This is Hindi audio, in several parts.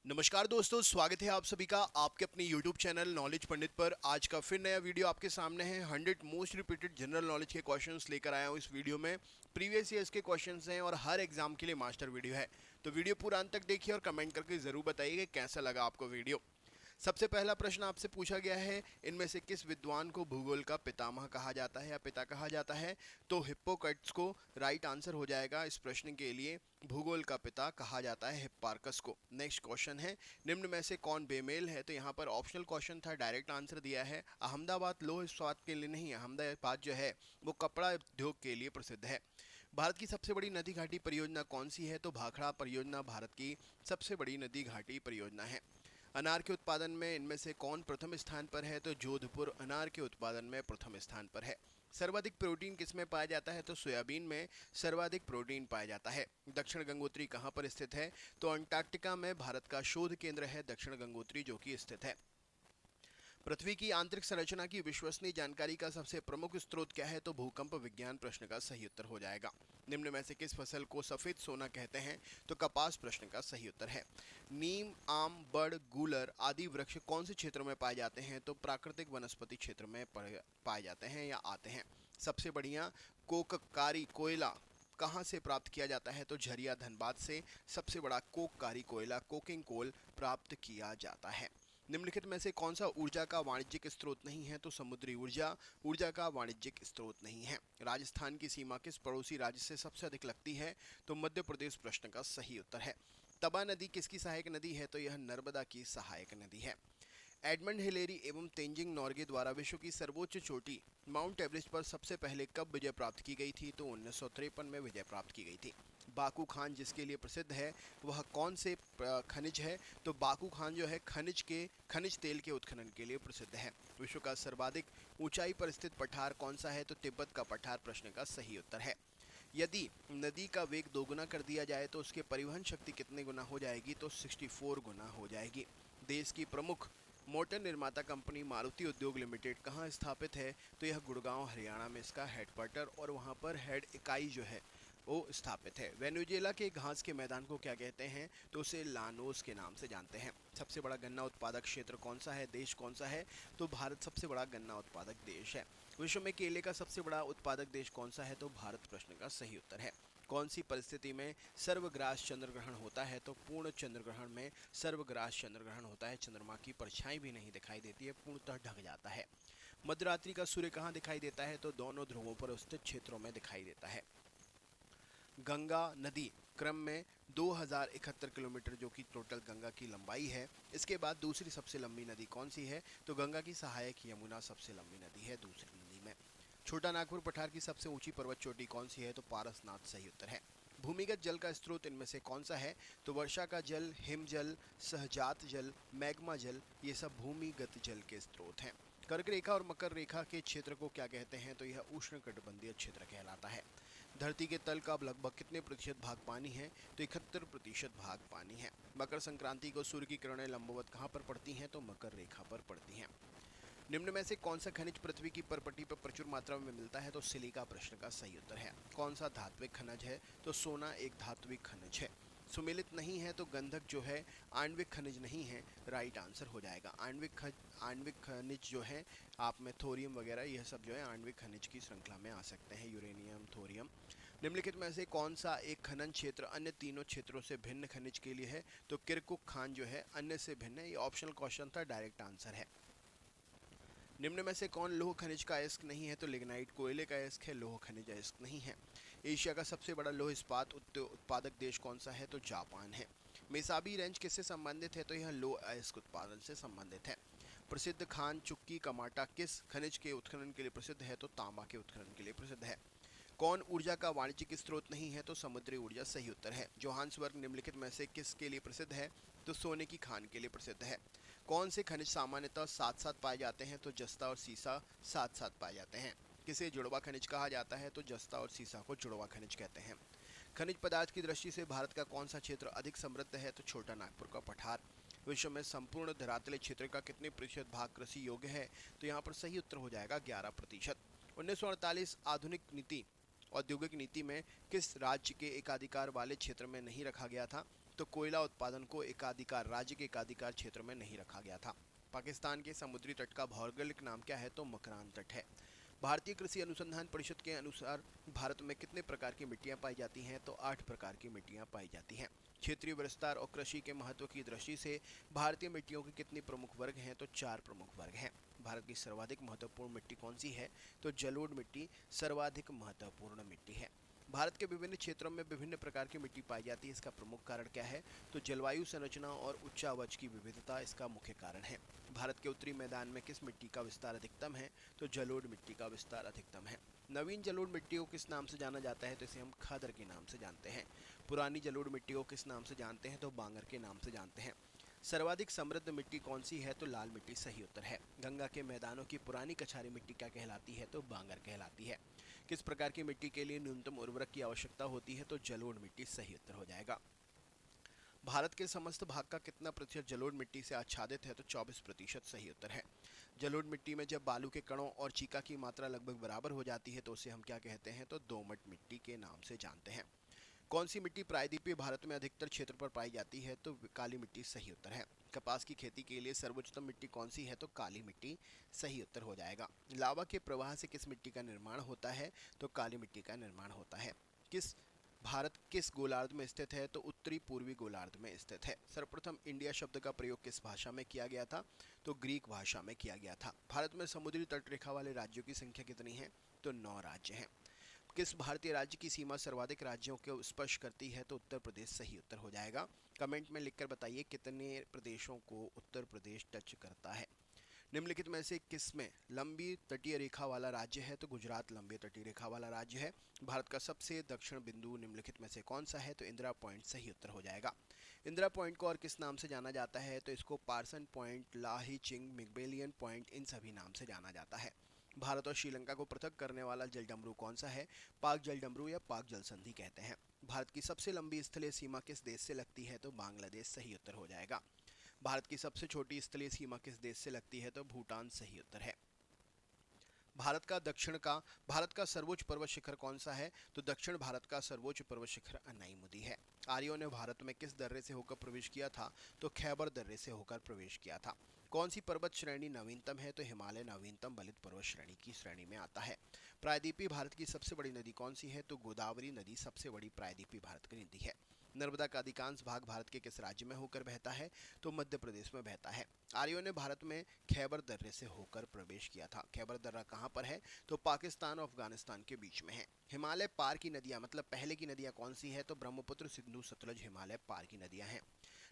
नमस्कार दोस्तों, स्वागत है आप सभी का आपके अपने YouTube चैनल नॉलेज पंडित पर। आज का फिर नया वीडियो आपके सामने है। 100 मोस्ट रिपीटेड जनरल नॉलेज के क्वेश्चंस लेकर आया हूँ इस वीडियो में। प्रीवियस ईयर्स के क्वेश्चंस हैं और हर एग्जाम के लिए मास्टर वीडियो है। तो वीडियो पूरा अंत तक देखिए और कमेंट करके ज़रूर बताइए कि कैसा लगा आपको वीडियो। सबसे पहला प्रश्न आपसे पूछा गया है, इनमें से किस विद्वान को भूगोल का पितामह कहा जाता है या पिता कहा जाता है? तो हिप्पोक्रेट्स को राइट आंसर हो जाएगा इस प्रश्न के लिए। भूगोल का पिता कहा जाता है हिप्पार्कस को। नेक्स्ट क्वेश्चन है, निम्न में से कौन बेमेल है? तो यहाँ पर ऑप्शनल क्वेश्चन था, डायरेक्ट आंसर दिया है। अहमदाबाद लौह इस्पात के लिए नहीं, अहमदाबाद जो है वो कपड़ा उद्योग के लिए प्रसिद्ध है। भारत की सबसे बड़ी नदी घाटी परियोजना कौन सी है? तो भाखड़ा परियोजना भारत की सबसे बड़ी नदी घाटी परियोजना है। अनार के उत्पादन में इनमें से कौन प्रथम स्थान पर है? तो जोधपुर अनार के उत्पादन में प्रथम स्थान पर है। सर्वाधिक प्रोटीन किसमें पाया जाता है? तो सोयाबीन में सर्वाधिक प्रोटीन पाया जाता है। दक्षिण गंगोत्री कहाँ पर स्थित है? तो अंटार्कटिका में भारत का शोध केंद्र है दक्षिण गंगोत्री, जो कि स्थित है। पृथ्वी की आंतरिक संरचना की विश्वसनीय जानकारी का सबसे प्रमुख स्रोत क्या है? तो भूकंप विज्ञान प्रश्न का सही उत्तर हो जाएगा। निम्न में से किस फसल को सफेद सोना कहते हैं? तो कपास प्रश्न का सही उत्तर है। नीम, आम, बड़, गूलर आदि वृक्ष कौन से क्षेत्र में पाए जाते हैं? तो प्राकृतिक वनस्पति क्षेत्र में पाए जाते हैं या आते हैं। सबसे बढ़िया कोककारी कोयला कहाँ से प्राप्त किया जाता है? तो झरिया धनबाद से सबसे बड़ा कोककारी कोयला कोकिंग कोल प्राप्त किया जाता है। निम्नलिखित में से कौन सा ऊर्जा का वाणिज्यिक स्रोत नहीं है? तो समुद्री ऊर्जा ऊर्जा का वाणिज्यिक स्रोत नहीं है। राजस्थान की सीमा किस पड़ोसी राज्य से सबसे अधिक लगती है? तो मध्य प्रदेश प्रश्न का सही उत्तर है। तबा नदी किसकी सहायक नदी है? तो यह नर्मदा की सहायक नदी है। एडमंड हिलेरी एवं तेंजिंग नॉर्गे द्वारा विश्व की सर्वोच्च चोटी माउंट एवरेस्ट पर सबसे पहले कब विजय प्राप्त की गई थी? तो 1953 में विजय प्राप्त की गई थी। बाकू खान जिसके लिए प्रसिद्ध है वह कौन से खनिज है? तो बाकू खान जो है खनिज तेल के उत्खनन के लिए प्रसिद्ध है। विश्व का सर्वाधिक ऊंचाई पर स्थित पठार कौन सा है? तो तिब्बत का पठार प्रश्न का सही उत्तर है। यदि नदी का वेग दोगुना कर दिया जाए तो उसके परिवहन शक्ति कितने गुना हो जाएगी? तो 64 गुना हो जाएगी। देश की प्रमुख मोटर निर्माता कंपनी मारुति उद्योग लिमिटेड कहाँ स्थापित है? तो यह गुड़गांव हरियाणा में इसका हेडक्वार्टर और वहाँ पर हेड इकाई जो है वो स्थापित है। वेनेजुएला के घास के मैदान को क्या कहते हैं? तो उसे लानोस के नाम से जानते हैं। सबसे बड़ा गन्ना उत्पादक क्षेत्र कौन सा है? देश कौन सा है? तो भारत सबसे बड़ा गन्ना उत्पादक देश है। विश्व में केले का सबसे बड़ा उत्पादक देश कौन सा है? तो भारत प्रश्न का सही उत्तर है। कौन सी परिस्थिति में सर्वग्रास चंद्र ग्रहण होता है? तो पूर्ण चंद्र ग्रहण में सर्वग्रास चंद्र ग्रहण होता है। चंद्रमा की परछाई भी नहीं दिखाई देती है, पूर्णतः ढक जाता है। मध्यरात्रि का सूर्य कहाँ दिखाई देता है? तो दोनों ध्रुवों पर स्थित क्षेत्रों में दिखाई देता है। गंगा नदी क्रम में 2071 किलोमीटर जो कि टोटल गंगा की लंबाई है। इसके बाद दूसरी सबसे लंबी नदी कौन सी है? तो गंगा की सहायक यमुना सबसे लंबी नदी है दूसरी नदी में। छोटा नागपुर पठार की सबसे ऊंची पर्वत चोटी कौन सी है? तो पारसनाथ सही उत्तर है। भूमिगत जल का स्रोत इनमें से कौन सा है? तो वर्षा का जल, हिमजल, सहजात जल, मैग्मा जल, ये सब भूमिगत जल के स्रोत हैं। कर्क रेखा और मकर रेखा के क्षेत्र को क्या कहते हैं? तो यह उष्णकटिबंधीय क्षेत्र कहलाता है। धरती के तल का लगभग कितने प्रतिशत भाग पानी है? तो 71% भाग पानी है। मकर संक्रांति को सूर्य की किरणें लंबवत कहाँ पर पड़ती हैं? तो मकर रेखा पर पड़ती हैं। निम्न में से कौन सा खनिज पृथ्वी की परपटी पर प्रचुर मात्रा में मिलता है? तो सिलिका प्रश्न का सही उत्तर है। कौन सा धात्विक खनिज है? तो सोना एक धात्विक खनिज है। सुमेलित नहीं है तो गंधक जो है आणविक खनिज नहीं है, राइट आंसर हो जाएगा। आणविक खनिज जो है आप में थोरियम वगैरह यह सब जो है आणविक खनिज की श्रृंखला में आ सकते हैं, यूरेनियम, थोरियम। निम्नलिखित में से कौन सा एक खनन क्षेत्र अन्य तीनों क्षेत्रों से भिन्न खनिज के लिए है? तो किरकुक खान जो है अन्य से भिन्न है। ये ऑप्शनल क्वेश्चन था, डायरेक्ट आंसर है। निम्न में से कौन लौह खनिज का अयस्क नहीं है? तो लिग्नाइट कोयले का अयस्क है, लौह खनिज अयस्क नहीं है। एशिया का सबसे बड़ा लौह इस्पात उत्पादक देश कौन सा है? तो जापान है। मेसाबी रेंज किससे संबंधित है? तो यह लौह अयस्क उत्पादन से संबंधित है। प्रसिद्ध खान चुक्की कमाटा किस खनिज के उत्खनन के लिए प्रसिद्ध है? तो तांबा के उत्खनन के लिए प्रसिद्ध है। कौन ऊर्जा का वाणिज्यिक स्रोत नहीं है? तो समुद्री ऊर्जा सही उत्तर है। जोहान्सबर्ग निम्नलिखित में से किसके लिए प्रसिद्ध है? तो सोने की खान के लिए प्रसिद्ध है। कौन से खनिज सामान्यतः साथ साथ पाए जाते हैं? तो जस्ता और सीसा साथ साथ पाए जाते हैं। किसे जुड़वा खनिज कहा जाता है? तो जस्ता और सीसा को जुड़वा खनिज कहते हैं। खनिज पदार्थ की दृष्टि से भारत का कौन सा क्षेत्र अधिक समृद्ध है? तो छोटा नागपुर का पठार। विश्व में संपूर्ण धरातलीय क्षेत्र का कितने प्रतिशत भाग कृषि योग्य है? तो यहाँ पर सही उत्तर हो जाएगा 11%। 1948 आधुनिक नीति औद्योगिक नीति में किस राज्य के एकाधिकार वाले क्षेत्र में नहीं रखा गया था? तो कोयला उत्पादन को एकाधिकार राज्य के एकाधिकार क्षेत्र में नहीं रखा गया था। पाकिस्तान के समुद्री तट का भौगोलिक नाम क्या है? तो मकरान तट है। भारतीय कृषि अनुसंधान परिषद के अनुसार भारत में कितने प्रकार की मिट्टियां पाई जाती हैं? तो 8 प्रकार की मिट्टियां पाई जाती हैं। क्षेत्रीय विस्तार और कृषि के महत्व की दृष्टि से भारतीय मिट्टियों के कितने प्रमुख वर्ग हैं? तो 4 प्रमुख वर्ग हैं। भारत की सर्वाधिक महत्वपूर्ण मिट्टी कौन सी है? तो जलोढ़ मिट्टी सर्वाधिक महत्वपूर्ण मिट्टी है। भारत के विभिन्न क्षेत्रों में विभिन्न प्रकार की मिट्टी पाई जाती है, इसका प्रमुख कारण क्या है? तो जलवायु संरचना और उच्चावच की विविधता इसका मुख्य कारण है। भारत के उत्तरी मैदान में किस मिट्टी का विस्तार अधिकतम है? तो जलोढ़ मिट्टी का विस्तार अधिकतम है। नवीन जलोढ़ मिट्टी को किस नाम से जाना जाता है? तो इसे हम खादर के नाम से जानते हैं। पुरानी जलोढ़ मिट्टी को किस नाम से जानते हैं? तो बांगर के नाम से जानते हैं। सर्वाधिक समृद्ध मिट्टी कौन सी है? तो लाल मिट्टी सही उत्तर है। गंगा के मैदानों की पुरानी कछारी मिट्टी क्या कहलाती है? तो बांगर कहलाती है। किस प्रकार की मिट्टी के लिए न्यूनतम उर्वरक की आवश्यकता होती है? तो जलोढ़ मिट्टी सही उत्तर हो जाएगा। भारत के समस्त भाग का कितना प्रतिशत जलोढ़ मिट्टी से आच्छादित है? तो 24% सही उत्तर है। जलोढ़ मिट्टी में जब बालू के कणों और चीका की मात्रा लगभग बराबर हो जाती है तो उसे हम क्या कहते हैं? तो दोमट मिट्टी के नाम से जानते हैं। कौन सी मिट्टी प्रायद्वीपीय भारत में अधिकतर क्षेत्र पर पाई जाती है? तो काली मिट्टी सही उत्तर है। कपास की खेती के लिए सर्वोत्तम मिट्टी कौन सी है? तो काली मिट्टी सही उत्तर हो जाएगा। लावा के प्रवाह से किस मिट्टी का निर्माण होता है? तो काली मिट्टी का निर्माण होता है। भारत किस गोलार्ध में स्थित है? तो उत्तरी पूर्वी गोलार्ध में स्थित है। सर्वप्रथम इंडिया शब्द का प्रयोग किस भाषा में किया गया था? तो ग्रीक भाषा में किया गया था। भारत में समुद्री तट रेखा वाले राज्यों की संख्या कितनी है? तो 9 राज्य हैं। किस भारतीय राज्य की सीमा सर्वाधिक राज्यों को स्पर्श करती है? तो उत्तर प्रदेश सही उत्तर हो जाएगा। कमेंट में लिखकर बताइए कितने प्रदेशों को उत्तर प्रदेश टच करता है। निम्नलिखित में से किसमें लंबी तटीय रेखा वाला राज्य है? तो गुजरात लंबी तटीय रेखा वाला राज्य है। भारत का सबसे दक्षिण बिंदु निम्नलिखित में से कौन सा है? तो इंदिरा पॉइंट सही उत्तर हो जाएगा। इंदिरा पॉइंट को और किस नाम से जाना जाता है? तो इसको पार्सन पॉइंट, लाही चिंग, मिगबेलियन पॉइंट, इन सभी नाम से जाना जाता है। भारत और श्रीलंका को पृथक करने वाला जलडमरू कौन सा है? पाक जलडमरू या पाक जल संधि कहते हैं। भारत की सबसे लंबी स्थलीय सीमा किस देश से लगती है? तो बांग्लादेश सही उत्तर हो जाएगा। भारत की सबसे छोटी स्थलीय सीमा किस देश से लगती है? तो भूटान सही उत्तर है। भारत का सर्वोच्च पर्वत शिखर कौन सा है? तो दक्षिण भारत का सर्वोच्च पर्वत शिखर अनाईमुदी है। आर्यों ने भारत में किस दर्रे से होकर प्रवेश किया था? तो खैबर दर्रे से होकर प्रवेश किया था। कौन सी पर्वत श्रेणी नवीनतम है? तो हिमालय नवीनतम बलित पर्वत श्रेणी की श्रेणी में आता है। प्रायद्वीपीय भारत की सबसे बड़ी नदी कौन सी है? तो गोदावरी नदी सबसे बड़ी प्रायद्वीपीय भारत की नदी है। नर्मदा का अधिकांश भाग भारत के किस राज्य में होकर बहता है? तो मध्य प्रदेश में बहता है। आर्यों ने भारत में खैबर दर्रे से होकर प्रवेश किया था। खैबर दर्रा कहाँ पर है? तो पाकिस्तान और अफगानिस्तान के बीच में है। हिमालय पार की नदियां मतलब पहले की नदियां कौन सी है? तो ब्रह्मपुत्र, सिंधु, सतलज हिमालय पार की नदियां हैं।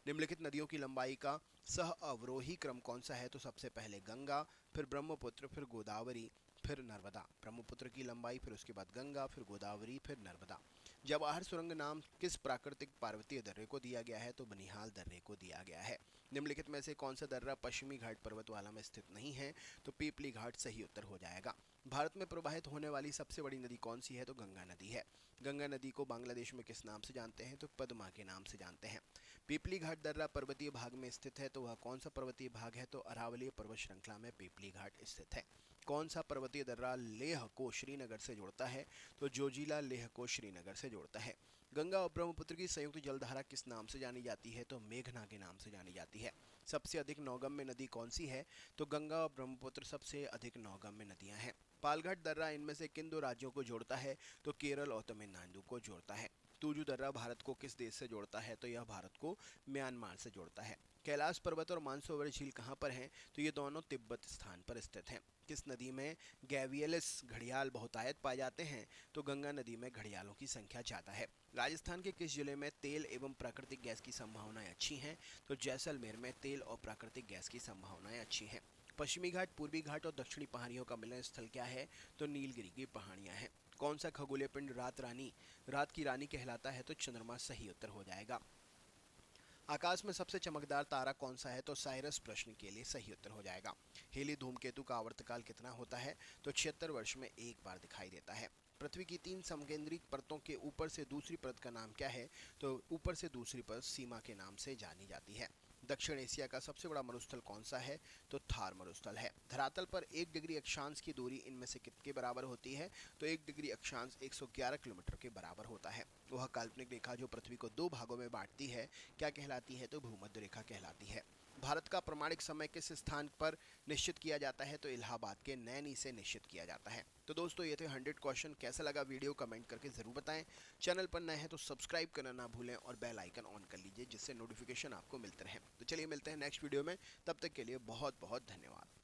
निम्नलिखित नदियों की लंबाई का सह अवरोही क्रम कौन सा है? तो सबसे पहले गंगा, फिर ब्रह्मपुत्र, फिर गोदावरी, फिर नर्मदा। ब्रह्मपुत्र की लंबाई, फिर उसके बाद गंगा, फिर गोदावरी, फिर नर्मदा। जवाहर सुरंग नाम किस प्राकृतिक पार्वतीय दर्रे को दिया गया है? तो बनिहाल दर्रे को दिया गया है। निम्नलिखित में से कौन सा दर्रा पश्चिमी घाट पर्वतमाला में स्थित नहीं है? तो पीपली घाट सही उत्तर हो जाएगा। भारत में प्रवाहित होने वाली सबसे बड़ी नदी कौन सी है? तो गंगा नदी है। गंगा नदी को बांग्लादेश में किस नाम से जानते हैं? तो पद्मा के नाम से जानते हैं। पीपली घाट दर्रा पर्वतीय भाग में स्थित है, तो वह कौन सा पर्वतीय भाग है? तो अरावली पर्वत श्रृंखला में पीपली घाट स्थित है। कौन सा पर्वतीय दर्रा लेह को श्रीनगर से जोड़ता है? तो जोजिला लेह को श्रीनगर से जोड़ता है। गंगा और ब्रह्मपुत्र की संयुक्त जलधारा किस नाम से जानी जाती है? तो मेघना के नाम से जानी जाती है। सबसे अधिक नौगम्य नदी कौन सी है? तो गंगा और ब्रह्मपुत्र सबसे अधिक नौगम्य नदियां हैं। पालघाट दर्रा इनमें से किन दो राज्यों को जोड़ता है? तो केरल और तमिलनाडु को जोड़ता है। तुजु दर्रा भारत को किस देश से जोड़ता है? तो यह भारत को म्यांमार से जोड़ता है। कैलाश पर्वत और मानसरोवर झील कहाँ पर हैं? तो ये दोनों तिब्बत स्थान पर स्थित हैं। किस नदी में गैवियलिस घड़ियाल बहुतायत पाए जाते हैं? तो गंगा नदी में घड़ियालों की संख्या ज़्यादा है। राजस्थान के किस जिले में तेल एवं प्राकृतिक गैस की संभावनाएं अच्छी हैं? तो जैसलमेर में तेल और प्राकृतिक गैस की संभावनाएं अच्छी हैं। पश्चिमी घाट, पूर्वी घाट और दक्षिणी पहाड़ियों का मिलन स्थल क्या है? तो नीलगिरी की पहाड़ियां हैं। कौन सा खगोलीय पिंड रात की रानी कहलाता है? तो चंद्रमा सही उत्तर हो जाएगा। आकाश में सबसे चमकदार तारा कौन सा है? तो साइरस प्रश्न के लिए सही उत्तर हो जाएगा। हेली धूमकेतु का आवर्तकाल कितना होता है? तो 76 वर्ष में एक बार दिखाई देता है। पृथ्वी की 3 समकेंद्रित परतों के ऊपर से दूसरी परत का नाम क्या है? तो ऊपर से दूसरी परत सीमा के नाम से जानी जाती है। दक्षिण एशिया का सबसे बड़ा मरुस्थल कौन सा है? तो थार मरुस्थल है। धरातल पर 1 डिग्री अक्षांश की दूरी इनमें से कितने बराबर होती है? तो 1 डिग्री अक्षांश 111 किलोमीटर के बराबर होता है। वह काल्पनिक रेखा जो पृथ्वी को 2 भागों में बांटती है क्या कहलाती है? तो भूमध्य रेखा कहलाती है। भारत का प्रमाणिक समय किस स्थान पर निश्चित किया जाता है? तो इलाहाबाद के नैनी से निश्चित किया जाता है। तो दोस्तों ये थे 100 क्वेश्चन। कैसा लगा वीडियो कमेंट करके ज़रूर बताएं। चैनल पर नए हैं तो सब्सक्राइब करना ना भूलें और बेल आइकन ऑन कर लीजिए जिससे नोटिफिकेशन आपको मिलते रहे। तो चलिए मिलते हैं नेक्स्ट वीडियो में, तब तक के लिए बहुत बहुत धन्यवाद।